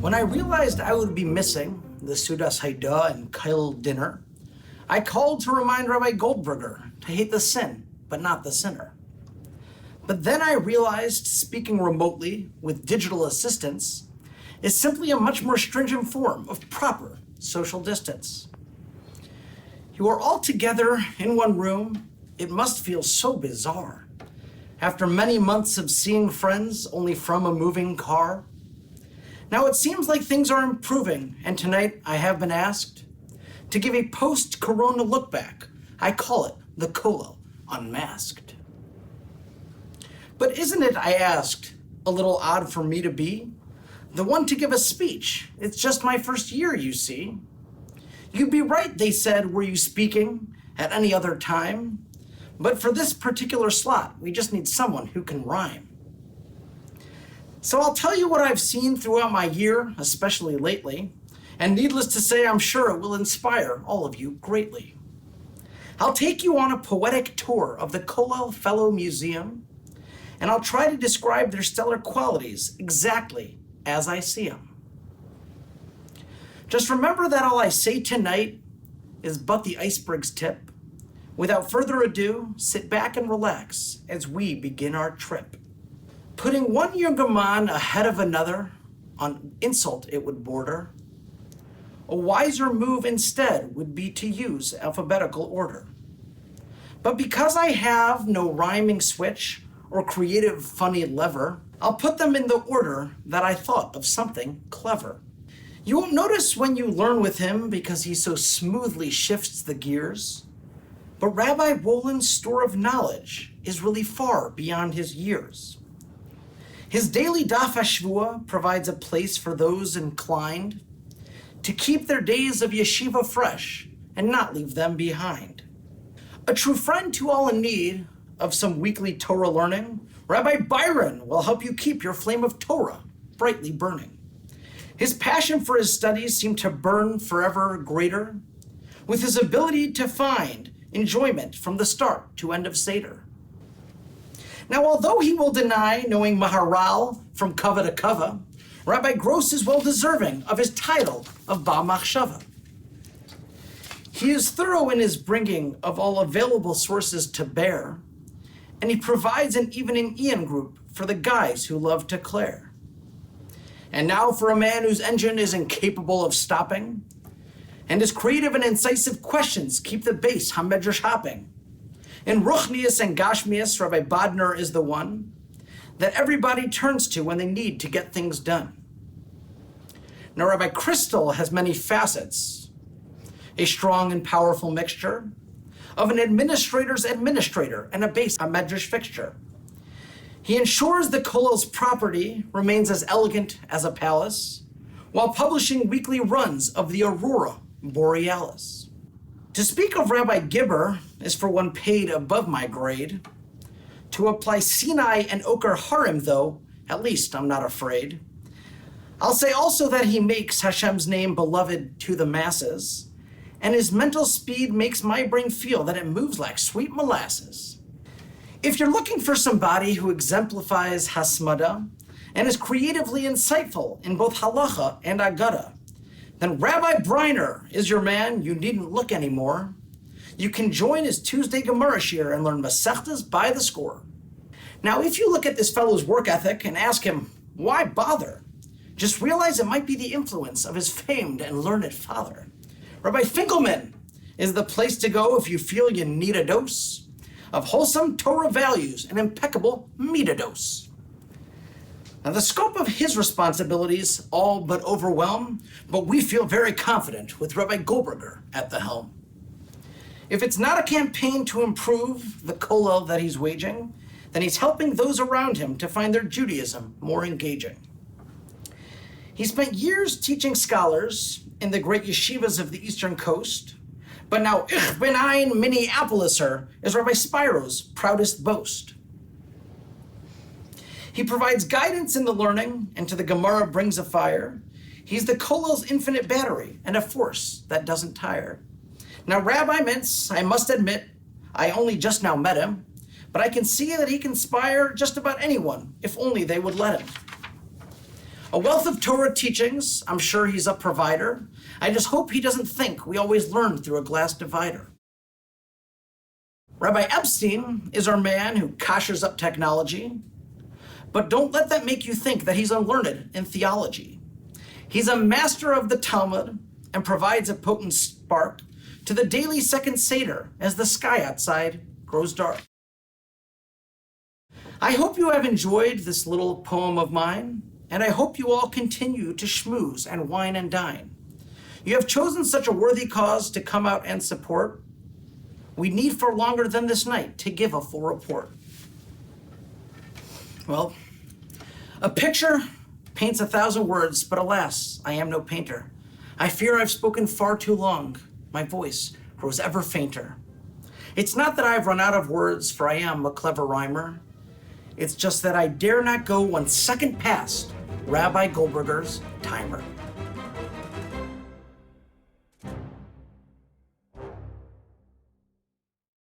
When I realized I would be missing the Sudas Haida and Kollel dinner, I called to remind Rabbi Goldberger to hate the sin, but not the sinner. But then I realized speaking remotely with digital assistance is simply a much more stringent form of proper social distance. You are all together in one room. It must feel so bizarre. After many months of seeing friends only from a moving car. Now it seems like things are improving, and tonight I have been asked to give a post-corona look back. I call it the Kollel Unmasked. But isn't it, I asked, a little odd for me to be the one to give a speech? It's just my first year, you see. You'd be right, they said, were you speaking at any other time? But for this particular slot, we just need someone who can rhyme. So I'll tell you what I've seen throughout my year, especially lately, and needless to say, I'm sure it will inspire all of you greatly. I'll take you on a poetic tour of the Kollel Fellow Museum, and I'll try to describe their stellar qualities exactly as I see them. Just remember that all I say tonight is but the iceberg's tip. Without further ado, sit back and relax as we begin our trip. Putting one younger man ahead of another, on insult it would border. A wiser move instead would be to use alphabetical order. But because I have no rhyming switch or creative funny lever, I'll put them in the order that I thought of something clever. You won't notice when you learn with him because he so smoothly shifts the gears. But Rabbi Wolin's store of knowledge is really far beyond his years. His daily Daf HaShavua provides a place for those inclined to keep their days of yeshiva fresh and not leave them behind. A true friend to all in need of some weekly Torah learning, Rabbi Byron will help you keep your flame of Torah brightly burning. His passion for his studies seemed to burn forever greater with his ability to find enjoyment from the start to end of Seder. Now, although he will deny knowing Maharal from cover to cover, Rabbi Gross is well deserving of his title of Ba Machshava. He is thorough in his bringing of all available sources to bear, and he provides an evening Ian group for the guys who love to Claire. And now for a man whose engine is incapable of stopping, and his creative and incisive questions keep the base Hamedrash hopping. In Ruchnius and Gashmius, Rabbi Bodner is the one that everybody turns to when they need to get things done. Now, Rabbi Crystal has many facets, a strong and powerful mixture of an administrator's administrator and a base Hamedrash fixture. He ensures the Kollel's property remains as elegant as a palace, while publishing weekly runs of the Aurora Borealis. To speak of Rabbi Gibber is for one paid above my grade. To apply Sinai and Oker Harim, though, at least I'm not afraid. I'll say also that he makes Hashem's name beloved to the masses, and his mental speed makes my brain feel that it moves like sweet molasses. If you're looking for somebody who exemplifies Hasmada and is creatively insightful in both halacha and agada, then Rabbi Briner is your man. You needn't look anymore. You can join his Tuesday Gemara shir and learn Masechtas by the score. Now, if you look at this fellow's work ethic and ask him, why bother? Just realize it might be the influence of his famed and learned father. Rabbi Finkelman is the place to go if you feel you need a dose of wholesome Torah values and impeccable mitzvot. Now, the scope of his responsibilities all but overwhelm, but we feel very confident with Rabbi Goldberger at the helm. If it's not a campaign to improve the kollel that he's waging, then he's helping those around him to find their Judaism more engaging. He spent years teaching scholars in the great yeshivas of the Eastern Coast, but now Ich bin ein Minneapoliser is Rabbi Spiro's proudest boast. He provides guidance in the learning, and to the Gemara brings a fire. He's the Kollel's infinite battery and a force that doesn't tire. Now, Rabbi Mintz, I must admit, I only just now met him, but I can see that he can inspire just about anyone if only they would let him. A wealth of Torah teachings, I'm sure he's a provider. I just hope he doesn't think we always learn through a glass divider. Rabbi Epstein is our man who kashers up technology, but don't let that make you think that he's unlearned in theology. He's a master of the Talmud and provides a potent spark to the daily second Seder as the sky outside grows dark. I hope you have enjoyed this little poem of mine, and I hope you all continue to schmooze and wine and dine. You have chosen such a worthy cause to come out and support. We need for longer than this night to give a full report. Well, a picture paints 1,000 words, but alas, I am no painter. I fear I've spoken far too long. My voice grows ever fainter. It's not that I've run out of words, for I am a clever rhymer. It's just that I dare not go 1 second past Rabbi Goldberger's timer.